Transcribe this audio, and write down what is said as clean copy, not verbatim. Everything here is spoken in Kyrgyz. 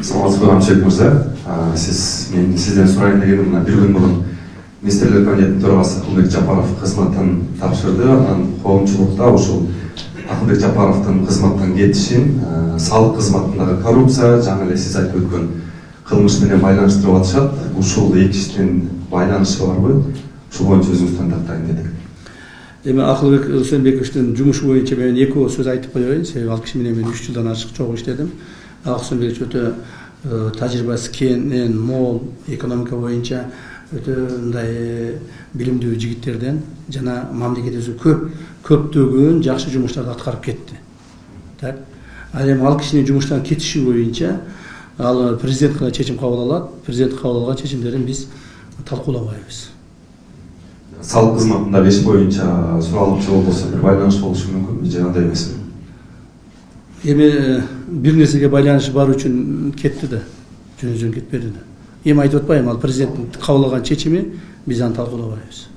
Саламатсызбы Амшек мырза. Мен сізден сұрайын дегенім, мына бір күн бұрын министрлер кабинетінің төрағасы Ақылбек Жапаров қызматын тапшырды. Анан коомчулукта ушул Ақылбек Жапаровдун кызматтан кетишин салық кызматындагы коррупция, жаңа эле сиз айтып өткөн кылмыш менен байланыштырып атышат. Ушул эки иштин байланышы барбы? Ушул боюнча өзүңүздөн тактайын дедик. Эми Акылбек Үсөнбековичтин жумушу боюнча мен экөө сөз айтып коеюн. Себеби ал киши менен мен 3 жылдан ашык чогуу иштедим. Үсөнбекович өтө тажрыйбасы кенен, мол, экономика боюнча өтө мындай билимдүү жигиттерден жана мамлекетибизде көптөгөн жакшы жумуштарды аткарып кетти. Так. Ал эми ал кишинин жумуштан кетиши боюнча ал президент гана чечим кабыл алат. Президент кабыл алган чечимдерин биз талкуулабайбыз. Салық кызматындагы иш боюнча суралып жооп болсо бир байланыш болушу мүмкүнбү же андай эмеспи? Эми бир нерсеге байланышы бар үчүн кетти да, жөн кетпеди да. Эми айтып атпайбы, ал президенттин кабыл алган чечими, биз аны талкуулабайбыз.